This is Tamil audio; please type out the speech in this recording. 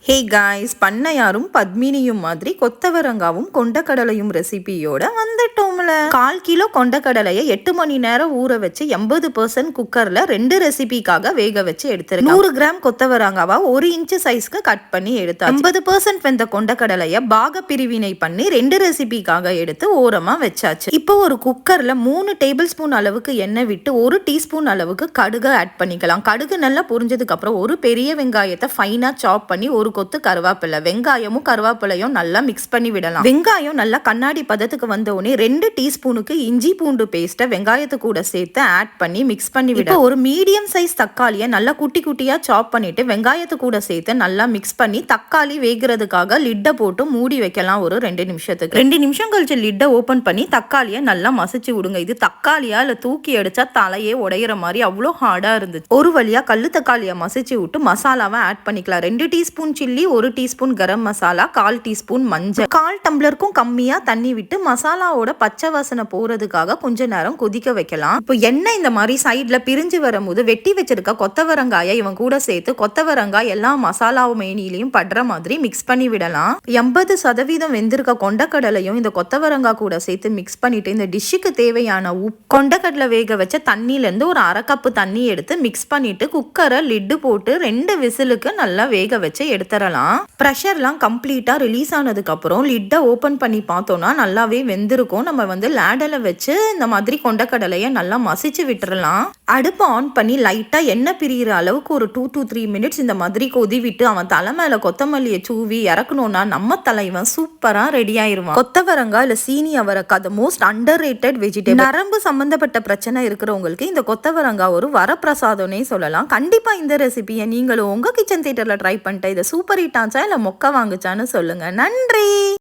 ஹே காய்ஸ், பண்ணையாரும் பத்மினியும் மாதிரி கொத்தவரங்காவும் கொண்டக்கடலையும் ரெசிபியோட வந்துட்டோம்ல. 1/4 கிலோ கொண்டக்கடலையை 8 மணி நேரம் ஊற வச்சு 80% குக்கர்ல 2 ரெசிபிக்காக வேக வச்சு எடுத்துருக்கேன். 100 கிராம் கொத்தவரங்காவா 1 இன்ச் சைஸ்க்கு கட் பண்ணி எடுத்தா. 80% வெந்த கொண்டக்கடலையை பாக பிரிவினை பண்ணி 2 ரெசிபிக்காக எடுத்து ஓரமா வச்சாச்சு. இப்போ ஒரு குக்கர்ல 3 டேபிள் ஸ்பூன் அளவுக்கு எண்ணெய் விட்டு 1 டீஸ்பூன் அளவுக்கு கடுகு ஆட் பண்ணிக்கலாம். கடுகு நல்லா பொரிஞ்சதுக்கு அப்புறம் ஒரு பெரிய வெங்காயத்தை ஃபைனா சாப் பண்ணி ஒரு கொத்து கருவேப்பிலை, வெங்காயமும் கருவேப்பிலையும் நல்லா மிக்ஸ் பண்ணி விடலாம். வெங்காயம் நல்லா கண்ணாடி பதத்துக்கு வந்த உடனே 2 டீஸ்பூனுக்கு இஞ்சி பூண்டு பேஸ்ட்டை வெங்காயத்து கூட சேர்த்து ஆட் பண்ணி மிக்ஸ் பண்ணி விட. ஒரு மீடியம் சைஸ் தக்காளியை நல்லா குட்டி குட்டியா சாப் பண்ணிட்டு வெங்காயத்து கூட சேர்த்து நல்லா மிக்ஸ் பண்ணி தக்காளி வேகிறதுக்காக லிட்டை போட்டு மூடி வைக்கலாம் ஒரு 2 நிமிஷத்துக்கு. 2 நிமிஷம் கழிச்சு லிட்டை ஓபன் பண்ணி தக்காளியை நல்லா மசிச்சு விடுங்க. இது தக்காளியா இல்ல தூக்கி அடிச்சா தலையே உடையிற மாதிரி அவ்வளோ ஹார்டா இருந்துச்சு. ஒரு வழியா கல்லு தக்காளியை மசிச்சு விட்டு மசாலாவை ஆட் பண்ணிக்கலாம். 2 teaspoon chilli, 1 teaspoon garam masala, 1/4 teaspoon மஞ்சள், 1/4 டம்ளருக்கும் கம்மியா தண்ணி விட்டு மசாலாவோட பச்சை வாசனை போறதுக்காக கொஞ்ச நேரம் கொதிக்க வைக்கலாம். இப்போ எண்ணெய் இந்த மாதிரி சைட்ல பிரிஞ்சு வரும்போது வெட்டி வச்சிருக்க கொத்தவரங்காயை இவன் கூட சேர்த்து கொத்தவரங்காய் எல்லா மசாலா மேனிலையும் படுற மாதிரி மிக்ஸ் பண்ணி விடலாம். 80% வெந்திருக்க கொண்டக்கடலையும் இந்த கொத்தவரங்காய் கூட சேர்த்து மிக்ஸ் பண்ணிட்டு இந்த டிஷ்ஷுக்கு தேவையான உப்பு, கொண்டக்கடலை வேக வச்ச தண்ணில இருந்து ஒரு 1/2 கப் தண்ணி எடுத்து மிக்ஸ் பண்ணிட்டு குக்கரை லிட்டு போட்டு 2 விசிலுக்கு நல்லா வேக வச்சு எடுத்துடலாம். ப்ரெஷர்லாம் கம்ப்ளீட்டா ரிலீஸ் ஆனதுக்கு அப்புறம் லிட்டை ஓபன் பண்ணி பார்த்தோம்னா நல்லாவே வெந்திருக்கும். நம்ம லேடல வச்சு இந்த மாதிரி கொண்டக்கடலையை நல்லா மசிச்சு விட்டுறலாம். அடுப்பை ஆன் பண்ணி லைட்டா எண்ணெய் பிரிகிற அளவுக்கு ஒரு 2 to 3 மினிட்ஸ் இந்த மாதிரி கொதி விட்டு அவன் தலை மேல கொத்தமல்லியை சூவி இறக்கணும்னா நம்ம தலைவன் சூப்பரா ரெடி ஆயிருவான். கொத்தவரங்காய் இல்ல சீனி அவரைக்காய் the most under rated vegetable. நரம்பு சம்பந்தப்பட்ட பிரச்சனை இருக்கிறவங்களுக்கு இந்த கொத்தவரங்காய் ஒரு வரப்பிரசாதம்னே சொல்லலாம். கண்டிப்பா இந்த ரெசிபியை நீங்களும் உங்க கிச்சன் தியேட்டர்ல ட்ரை பண்ணிட்டு இதை சூப்பர் ஹிட் ஆச்சா இல்ல மொக்க வாங்குச்சான்னு சொல்லுங்க. நன்றி.